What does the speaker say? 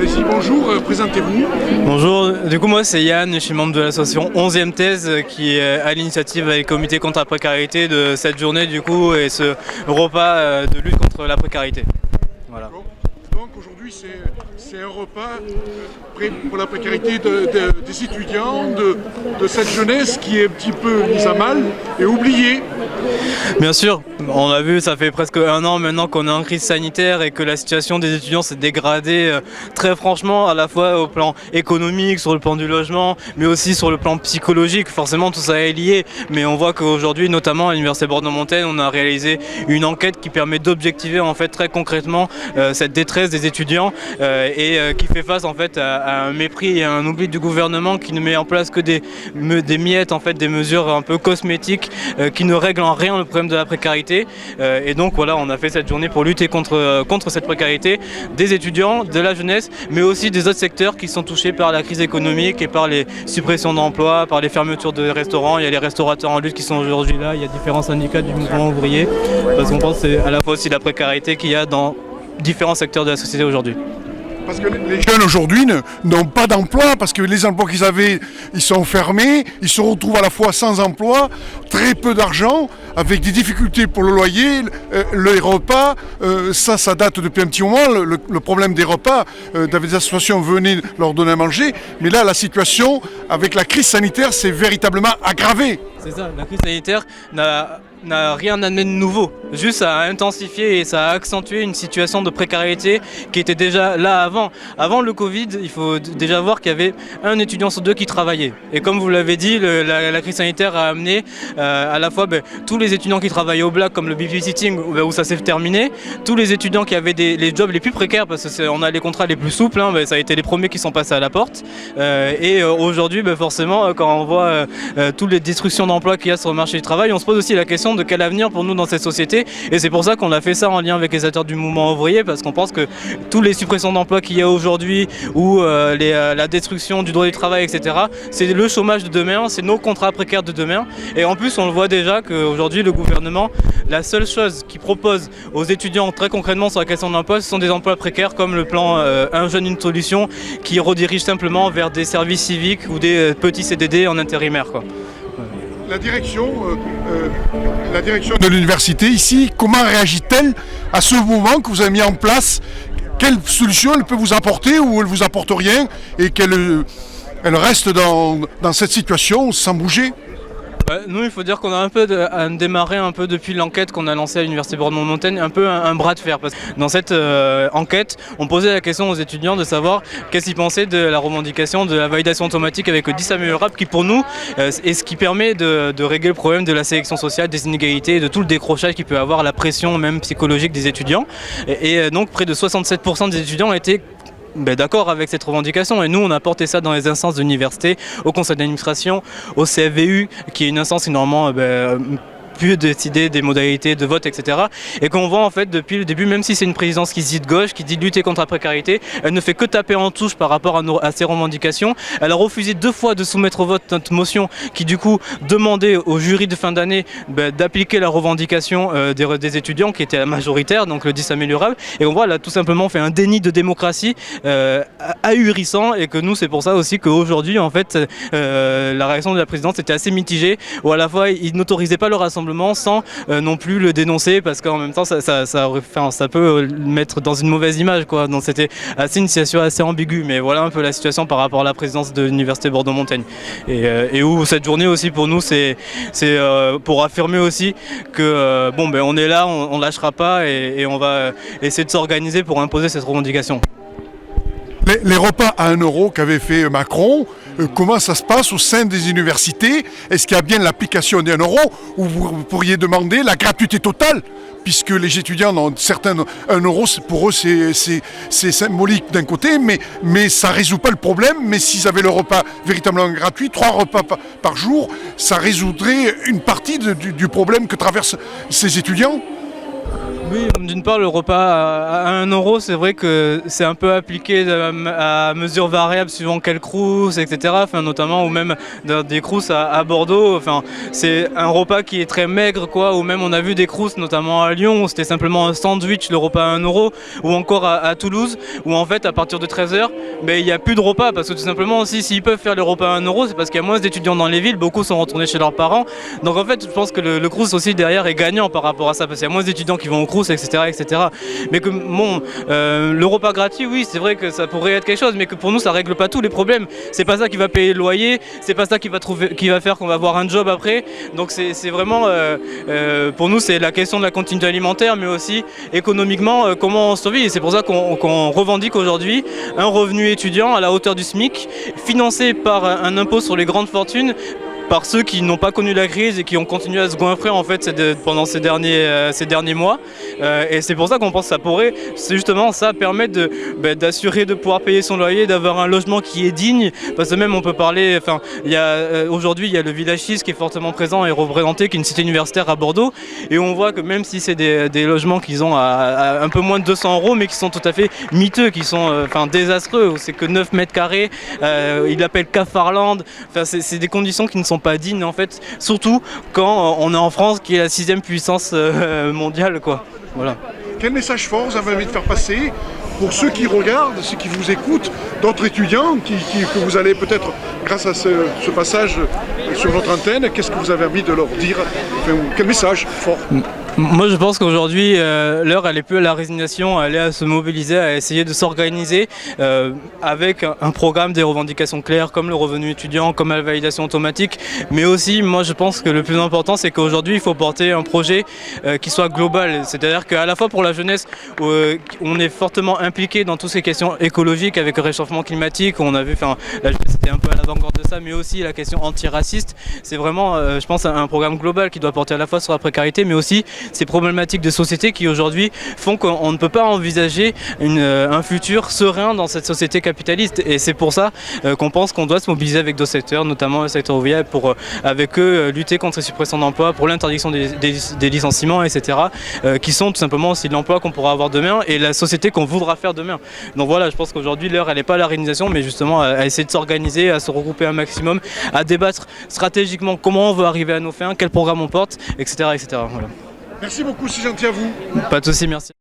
Allez-y, bonjour, présentez-vous. Bonjour, du coup moi c'est Yann, je suis membre de l'association 11e Thèse qui est à l'initiative avec le comité contre la précarité de cette journée du coup et ce repas de lutte contre la précarité. Voilà. Donc aujourd'hui c'est un repas pour la précarité des étudiants, de cette jeunesse qui est un petit peu mise à mal et oubliée. Bien sûr, on a vu, ça fait presque un an maintenant qu'on est en crise sanitaire et que la situation des étudiants s'est dégradée très franchement, à la fois au plan économique, sur le plan du logement, mais aussi sur le plan psychologique. Forcément tout ça est lié, mais on voit qu'aujourd'hui, notamment à l'Université Bordeaux-Montaigne, on a réalisé une enquête qui permet d'objectiver en fait très concrètement cette détresse des étudiants et qui fait face en fait à un mépris et à un oubli du gouvernement qui ne met en place que des miettes, en fait, des mesures un peu cosmétiques qui ne règlent en rien le problème de la précarité. Et donc voilà, on a fait cette journée pour lutter contre cette précarité des étudiants, de la jeunesse, mais aussi des autres secteurs qui sont touchés par la crise économique et par les suppressions d'emplois, par les fermetures de restaurants. Il y a les restaurateurs en lutte qui sont aujourd'hui là, il y a différents syndicats du mouvement ouvrier, parce qu'on pense que c'est à la fois aussi la précarité qu'il y a dans différents secteurs de la société aujourd'hui. Parce que les jeunes aujourd'hui n'ont pas d'emploi, parce que les emplois qu'ils avaient, ils sont fermés, ils se retrouvent à la fois sans emploi, très peu d'argent, avec des difficultés pour le loyer, les repas, ça date depuis un petit moment, le problème des repas, des associations venaient leur donner à manger, mais là la situation avec la crise sanitaire s'est véritablement aggravée. C'est ça, la crise sanitaire n'a rien amené de nouveau, juste ça a intensifié et ça a accentué une situation de précarité qui était déjà là avant. Avant le Covid, il faut déjà voir qu'il y avait un étudiant sur deux qui travaillait. Et comme vous l'avez dit, la crise sanitaire a amené à la fois tous les étudiants qui travaillaient au black comme le babysitting où ça s'est terminé, tous les étudiants qui avaient les jobs les plus précaires parce qu'on a les contrats les plus souples, ça a été les premiers qui sont passés à la porte. Et aujourd'hui, forcément, quand on voit toutes les destructions d'emplois qu'il y a sur le marché du travail, on se pose aussi la question de quel avenir pour nous dans cette société, et c'est pour ça qu'on a fait ça en lien avec les acteurs du mouvement ouvrier, parce qu'on pense que toutes les suppressions d'emplois qu'il y a aujourd'hui ou la destruction du droit du travail, etc., c'est le chômage de demain, c'est nos contrats précaires de demain. Et en plus on le voit déjà qu'aujourd'hui le gouvernement, la seule chose qu'il propose aux étudiants très concrètement sur la question de l'emploi, ce sont des emplois précaires comme le plan Un jeune une solution, qui redirige simplement vers des services civiques ou des petits CDD en intérimaire, quoi. La direction de l'université ici, comment réagit-elle à ce mouvement que vous avez mis en place? Quelle solution elle peut vous apporter ou elle ne vous apporte rien et qu'elle reste dans cette situation sans bouger? Nous, il faut dire qu'on a un peu démarré un peu depuis l'enquête qu'on a lancée à l'Université Bordeaux-Montaigne, un peu un bras de fer. Parce que dans cette enquête, on posait la question aux étudiants de savoir qu'est-ce qu'ils pensaient de la revendication de la validation automatique avec le 10 améliorable, qui pour nous est ce qui permet de régler le problème de la sélection sociale, des inégalités, de tout le décrochage qui peut avoir, la pression même psychologique des étudiants. Et donc près de 67% des étudiants ont été d'accord avec cette revendication, et nous on a porté ça dans les instances de l'université, au conseil d'administration, au CFVU qui est une instance qui normalement pu décider des modalités de vote, etc. Et qu'on voit en fait depuis le début, même si c'est une présidence qui se dit de gauche, qui dit de lutter contre la précarité, elle ne fait que taper en touche par rapport à ses revendications. Elle a refusé 2 fois de soumettre au vote notre motion qui du coup demandait au jury de fin d'année d'appliquer la revendication des étudiants qui était majoritaire, donc le 10 améliorable. Et on voit, elle a tout simplement fait un déni de démocratie ahurissant, et que nous c'est pour ça aussi qu'aujourd'hui en fait la réaction de la présidence était assez mitigée, où à la fois ils n'autorisaient pas le rassemblement sans non plus le dénoncer, parce qu'en même temps ça peut le mettre dans une mauvaise image, quoi. Donc c'était une situation assez ambiguë, mais voilà un peu la situation par rapport à la présidence de l'Université Bordeaux-Montaigne, et où cette journée aussi pour nous c'est pour affirmer aussi que on est là, on lâchera pas, et on va essayer de s'organiser pour imposer cette revendication. Les repas à 1 euro qu'avait fait Macron, comment ça se passe au sein des universités? Est-ce qu'il y a bien l'application des 1 euro, ou vous pourriez demander la gratuité totale, puisque les étudiants ont certains 1 euro, pour eux c'est symbolique d'un côté, mais ça ne résout pas le problème. Mais s'ils avaient le repas véritablement gratuit, 3 repas par jour, ça résoudrait une partie du problème que traversent ces étudiants. Oui, d'une part, le repas à 1 euro, c'est vrai que c'est un peu appliqué à mesure variable suivant quel crous, etc. Enfin, notamment, ou même dans des crous à Bordeaux. Enfin, c'est un repas qui est très maigre, quoi. Ou même, on a vu des crous, notamment à Lyon, où c'était simplement un sandwich, le repas à 1 euro. Ou encore à Toulouse, où en fait, à partir de 13 h, ben, il n'y a plus de repas. Parce que tout simplement, aussi, s'ils peuvent faire les repas à 1 euro, c'est parce qu'il y a moins d'étudiants dans les villes. Beaucoup sont retournés chez leurs parents. Donc en fait, je pense que le crous aussi derrière est gagnant par rapport à ça. Parce qu'il y a moins d'étudiants qui vont au crous, etc., etc. Mais que bon, le repas gratuit, oui, c'est vrai que ça pourrait être quelque chose, mais que pour nous, ça règle pas tous les problèmes. C'est pas ça qui va payer le loyer, c'est pas ça qui va faire qu'on va avoir un job après. Donc c'est vraiment, pour nous, c'est la question de la continuité alimentaire, mais aussi économiquement, comment on survit. Et c'est pour ça qu'on revendique aujourd'hui un revenu étudiant à la hauteur du SMIC, financé par un impôt sur les grandes fortunes, par ceux qui n'ont pas connu la crise et qui ont continué à se goinfrer en fait pendant ces derniers mois. Et c'est pour ça qu'on pense que ça pourrait, c'est justement ça, permettre d'assurer de pouvoir payer son loyer, d'avoir un logement qui est digne. Parce que même on peut parler, enfin, aujourd'hui il y a le Village 6 qui est fortement présent et représenté, qui est une cité universitaire à Bordeaux. Et on voit que même si c'est des logements qu'ils ont à un peu moins de 200 euros, mais qui sont tout à fait miteux, qui sont désastreux, c'est que 9 mètres carrés, ils l'appellent Cafarland. Enfin, c'est des conditions qui ne sont pas dignes en fait, surtout quand on est en France qui est la 6e puissance mondiale, quoi. Voilà. Quel message fort vous avez envie de faire passer pour ceux qui regardent, ceux qui vous écoutent, d'autres étudiants que vous allez peut-être, grâce à ce passage sur notre antenne, qu'est-ce que vous avez envie de leur dire? Enfin, quel message fort? Moi je pense qu'aujourd'hui l'heure elle est plus à la résignation, elle est à se mobiliser, à essayer de s'organiser avec un programme, des revendications claires comme le revenu étudiant, comme la validation automatique, mais aussi moi je pense que le plus important c'est qu'aujourd'hui il faut porter un projet qui soit global, c'est-à-dire qu'à la fois pour la jeunesse on est fortement impliqué dans toutes ces questions écologiques avec le réchauffement climatique, on a vu, la jeunesse était un peu à l'avant-garde de ça, mais aussi la question antiraciste, c'est vraiment je pense un programme global qui doit porter à la fois sur la précarité mais aussi ces problématiques de société qui aujourd'hui font qu'on ne peut pas envisager un futur serein dans cette société capitaliste. Et c'est pour ça qu'on pense qu'on doit se mobiliser avec d'autres secteurs, notamment le secteur ouvrier, pour avec eux lutter contre les suppressions d'emplois, pour l'interdiction des licenciements, etc. Qui sont tout simplement aussi l'emploi qu'on pourra avoir demain et la société qu'on voudra faire demain. Donc voilà, je pense qu'aujourd'hui l'heure elle n'est pas à la réalisation, mais justement à essayer de s'organiser, à se regrouper un maximum, à débattre stratégiquement comment on veut arriver à nos fins, quel programme on porte, etc. etc. Voilà. Merci beaucoup, c'est gentil à vous. Pas de soucis, merci.